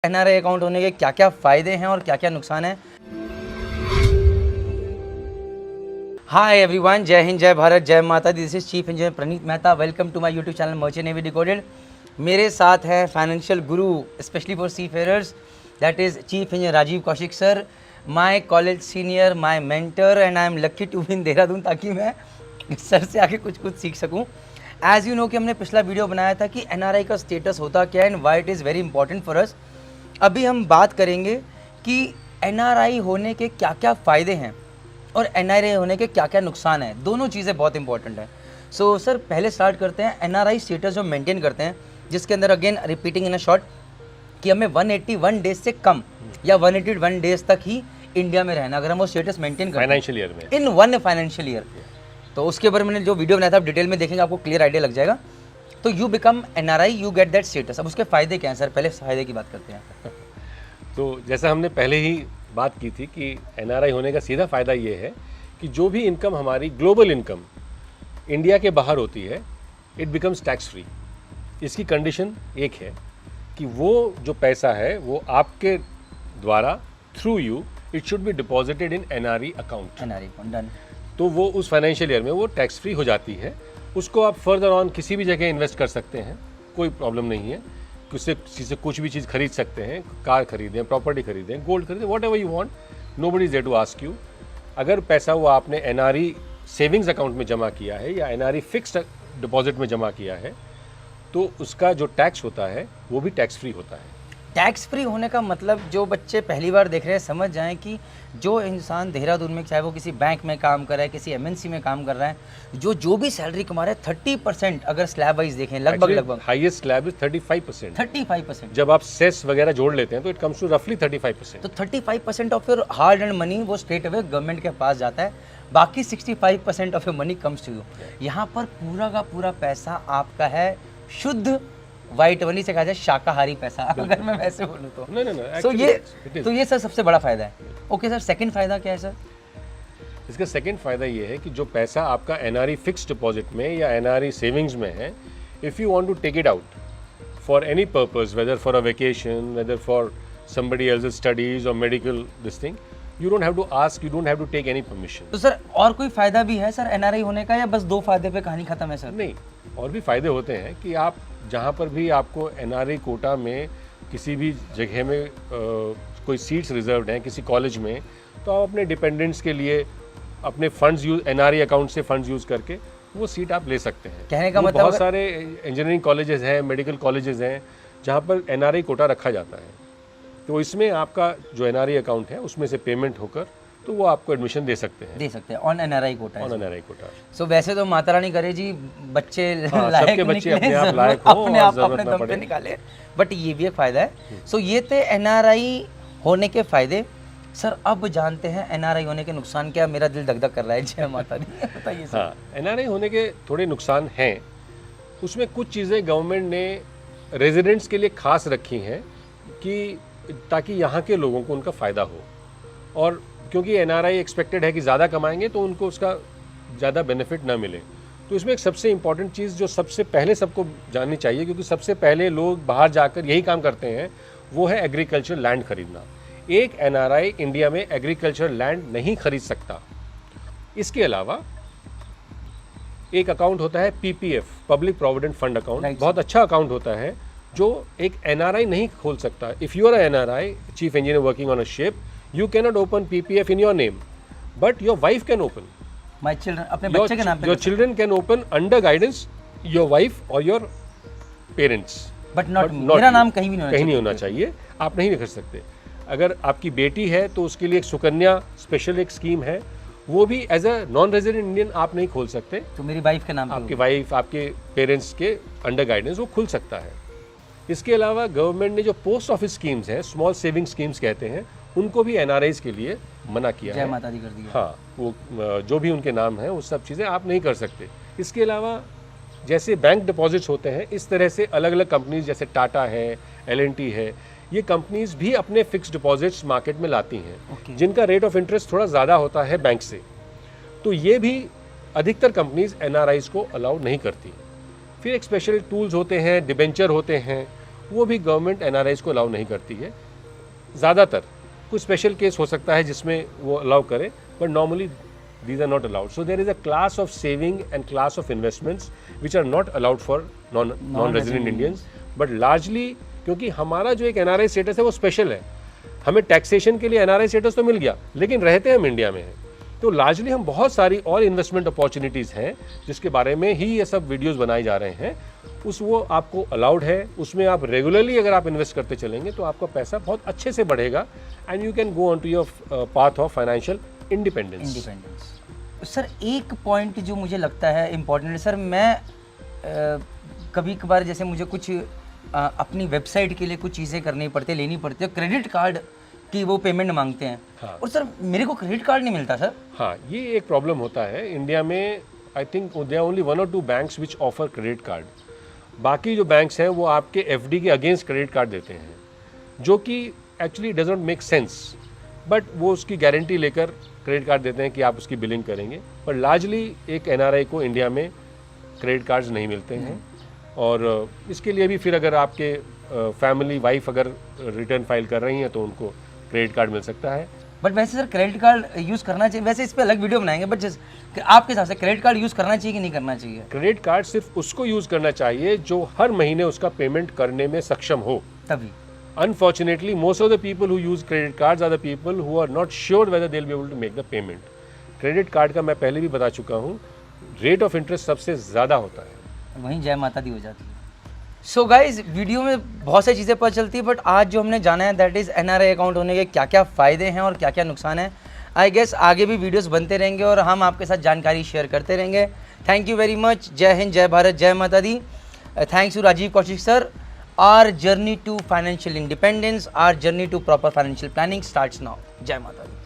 NRI account होने के क्या क्या फ़ायदे हैं और क्या क्या नुकसान है। हाय एवरीवन, जय हिंद, जय भारत, जय माता दी। This is chief engineer Praneet Mehta. Welcome to my YouTube channel merchant navy decoded. मेरे साथ हैं financial guru specially for seafarers, that is chief engineer Rajeev Kaushik sir, my college senior, my mentor, and I am lucky to be in Dehradun ताकि मैं sir से आके कुछ सीख सकूँ। एज़ यू नो कि हमने पिछला वीडियो बनाया था कि एनआरआई का स्टेटस होता क्या है and why it is very important for us. अभी हम बात करेंगे कि एनआरआई होने के क्या क्या फ़ायदे हैं और एनआरआई होने के क्या क्या नुकसान हैं। दोनों चीज़ें बहुत इंपॉर्टेंट हैं। सो सर पहले स्टार्ट करते हैं एनआरआई स्टेटस जो मेंटेन करते हैं, जिसके अंदर again repeating in a short कि हमें 181 डेज से कम या 181 डेज तक ही इंडिया में रहना, अगर हम वो स्टेटस मेंटेन करते हैं फाइनेंशियल ईयर में, इन वन फाइनेंशियल ईयर। तो उसके बारे में मैंने जो वीडियो बनाया था आप डिटेल में देखेंगे, आपको क्लियर आइडिया लग जाएगा। तो you become NRI, you get that status. अब उसके फ़ायदे क्या हैं सर? पहले फ़ायदे की बात करते हैं। तो जैसा हमने पहले ही बात की थी कि एनआरआई होने का सीधा फ़ायदा ये है कि जो भी इनकम हमारी ग्लोबल इनकम इंडिया के बाहर होती है, इट बिकम्स टैक्स फ्री। इसकी कंडीशन एक है कि वो जो पैसा है वो आपके द्वारा through you it should be deposited in NRE account. Done. तो वो उस फाइनेंशियल ईयर में वो टैक्स फ्री हो जाती है। उसको आप फर्दर ऑन किसी भी जगह इन्वेस्ट कर सकते हैं, कोई प्रॉब्लम नहीं है। उससे किसी कुछ भी चीज़ खरीद सकते हैं, कार खरीदें, प्रॉपर्टी खरीदें, गोल्ड खरीदें, whatever you want, nobody is there to ask you. अगर पैसा वो आपने एनआरई सेविंग्स अकाउंट में जमा किया है या एनआरई फिक्स्ड डिपॉजिट में जमा किया है, तो उसका जो टैक्स होता है वो भी टैक्स फ्री होता है। टैक्स फ्री होने का मतलब जो बच्चे पहली बार देख रहे हैं समझ जाएं कि जो इंसान देहरादून में, चाहे वो किसी बैंक में काम कर रहा है, किसी एमएनसी में काम कर रहा है, जो भी सैलरी कमा रहा है 30%, अगर स्लैब वाइज देखें लगभग हाईएस्ट स्लैब इज 35%। 35%। जब आप सेस वगैरह जोड़ लेते हैं तो इट कम्स टू रफली 35%। तो 35% of your hard earned money वो स्ट्रेट अवे गवर्नमेंट के पास जाता है, बाकी 65% of your money comes to you. यहाँ पर पूरा का पूरा पैसा आपका है, शुद्ध वाइट मनी से कहा जाए शाकाहारी पैसा, अगर मैं वैसे बोलूँ तो। नहीं, तो ये सर सबसे बड़ा फायदा है। ओके सर, सेकंड फायदा क्या है सर? इसका सेकंड फायदा ये है कि जो पैसा आपका एनआरई फिक्स्ड डिपॉजिट में या एनआरई सेविंग्स में है, if you want to take it out for any purpose, whether for a vacation, whether for somebody else's studies or medical this thing, you don't have to ask, you don't have to take any permission. तो sir और कोई फायदा भी है sir NRI होने का, या बस दो फायदे पे कहानी खत्म है सर? नहीं, और भी फायदे होते हैं कि आप जहाँ पर भी आपको एनआरई कोटा में किसी भी जगह में कोई सीट्स रिजर्व्ड हैं किसी कॉलेज में, तो आप अपने डिपेंडेंट्स के लिए अपने फंड्स यूज, एनआरई अकाउंट से फंड्स यूज़ करके वो सीट आप ले सकते हैं। कहने का मतलब बहुत सारे इंजीनियरिंग कॉलेजेस हैं, मेडिकल कॉलेजेस हैं जहाँ पर एनआरई कोटा रखा जाता है। तो इसमें आपका जो एनआरई अकाउंट है उसमें से पेमेंट होकर तो वो आपको एडमिशन दे सकते हैं on NRI quota. On NRE quota. So वैसे तो माता रानी करे जी, बच्चे सबके बच्चे अपने आप लायक हो, अपने आप अपने दम पे निकाले, बट ये भी एक फायदा है। सो ये थे एनआरआई होने के फायदे। सर अब जानते हैं एनआरआई होने के नुकसान क्या। मेरा दिल धक धक कर रहा है। जय माता दी, बताइए सर। हाँ, एनआरआई होने के थोड़े नुकसान हैं। उसमें कुछ चीज़ें गवर्नमेंट ने रेजिडेंट्स के लिए खास रखी हैं कि ताकि यहाँ के लोगों को उनका फ़ायदा हो, और क्योंकि एनआरआई एक्सपेक्टेड है कि ज़्यादा कमाएंगे तो उनको उसका ज़्यादा बेनिफिट ना मिले। तो इसमें एक सबसे इम्पॉर्टेंट चीज़ जो सबसे पहले सबको जाननी चाहिए, क्योंकि सबसे पहले लोग बाहर जाकर यही काम करते हैं, वो है एग्रीकल्चर लैंड खरीदना। एक एनआरआई इंडिया में एग्रीकल्चर लैंड नहीं खरीद सकता। इसके अलावा एक अकाउंट होता है PPF, public provident fund account, बहुत अच्छा अकाउंट होता है जो एक एनआरआई नहीं खोल सकता। If you are a NRI chief engineer working on a ship, you cannot open PPF in your name, but your wife can open. My children, अपने बच्चे के नाम पे। Your children can open under guidance your wife or your parents. But not मेरा नाम कहीं भी नहीं होना चाहिए। आप नहीं कर सकते। अगर आपकी बेटी है तो उसके लिए एक सुकन्या स्पेशल एक स्कीम है, वो भी as a non resident Indian आप नहीं खोल सकते। तो मेरी वाइफ के नाम, आपकी वाइफ, आपके पेरेंट्स के अंडर गाइडेंस वो खुल सकता है। इसके अलावा गवर्नमेंट ने जो पोस्ट ऑफिस स्कीम्स हैं, स्मॉल सेविंग स्कीम्स कहते हैं, उनको भी एनआरआईज के लिए मना किया है। जय माता दी कर दिया। हाँ, वो जो भी उनके नाम हैं वो सब चीज़ें आप नहीं कर सकते। इसके अलावा जैसे बैंक डिपॉजिट्स होते हैं, इस तरह से अलग अलग कंपनीज जैसे टाटा है, एल&टी है, ये कंपनीज भी अपने फिक्स्ड डिपॉजिट्स मार्केट में लाती हैं, जिनका रेट ऑफ इंटरेस्ट थोड़ा ज़्यादा होता है बैंक से। तो ये भी अधिकतर कंपनीज एनआरआईज को अलाउ नहीं करती। फिर एक स्पेशल टूल्स होते हैं, डिबेंचर होते हैं, वो भी गवर्नमेंट एनआरआईज को अलाउ नहीं करती है। ज़्यादातर कुछ स्पेशल केस हो सकता है जिसमें वो अलाउ करे, but normally these are not allowed. So there is a class of saving and class of investments which are not allowed for non-resident Indians. But largely क्योंकि हमारा जो एक एनआरआई स्टेटस है वो स्पेशल है, हमें टैक्सेशन के लिए एनआरआई स्टेटस तो मिल गया, लेकिन रहते हम इंडिया में हैं। तो लार्जली हम बहुत सारी और इन्वेस्टमेंट अपॉर्चुनिटीज़ हैं जिसके बारे में ही ये सब वीडियोस बनाए जा रहे हैं, वो आपको अलाउड है। उसमें आप रेगुलरली अगर आप इन्वेस्ट करते चलेंगे तो आपका पैसा बहुत अच्छे से बढ़ेगा and you can go on to your path of financial independence. Sir एक पॉइंट जो मुझे लगता है इम्पोर्टेंट है सर, मैं कभी कभार जैसे मुझे कुछ अपनी वेबसाइट के लिए कुछ चीज़ें करनी पड़ती है, लेनी पड़ती है, क्रेडिट कार्ड की वो पेमेंट मांगते हैं। हाँ। और सर मेरे को क्रेडिट कार्ड नहीं मिलता सर। हाँ, ये एक प्रॉब्लम होता है इंडिया में। I think there are only 1 or 2 banks which offer credit card. बाकी जो बैंक्स हैं वो आपके एफडी के अगेंस्ट क्रेडिट कार्ड देते हैं, जो कि actually does not make sense, but वो उसकी गारंटी लेकर क्रेडिट कार्ड देते हैं कि आप उसकी बिलिंग करेंगे। पर लार्जली एक एनआरआई को इंडिया में क्रेडिट कार्ड्स नहीं मिलते हैं, और इसके लिए भी फिर अगर आपके फैमिली वाइफ अगर रिटर्न फाइल कर रही हैं तो उनको क्रेडिट कार्ड मिल सकता है। बट वैसे सर क्रेडिट कार्ड यूज़ करना चाहिए, वैसे इस पर अलग वीडियो बनाएंगे, बट आपके हिसाब से क्रेडिट कार्ड यूज़ करना चाहिए कि नहीं करना चाहिए? क्रेडिट कार्ड सिर्फ उसको यूज़ करना चाहिए जो हर महीने उसका पेमेंट करने में सक्षम हो, तभी। Unfortunately, most of the people who use credit cards are the people who are not sure whether they'll be able to make the payment. Credit card का मैं पहले भी बता चुका हूँ, रेट ऑफ इंटरेस्ट सबसे ज़्यादा होता है, वहीं जय माता दी हो जाती है। सो गाइज वीडियो में बहुत सारी चीज़ें पता चलती है, बट आज जो हमने जाना है दैट इज़ एनआरआई अकाउंट होने के क्या क्या फ़ायदे हैं और क्या क्या नुकसान है। आई गेस आगे भी वीडियोस बनते रहेंगे और हम आपके साथ जानकारी शेयर करते रहेंगे। Thank you very much. जय हिंद, जय भारत, जय माता दी। Thanks to Rajeev Kaushik sir. Our journey to financial independence, our journey to proper financial planning starts now. Jai Mata Di.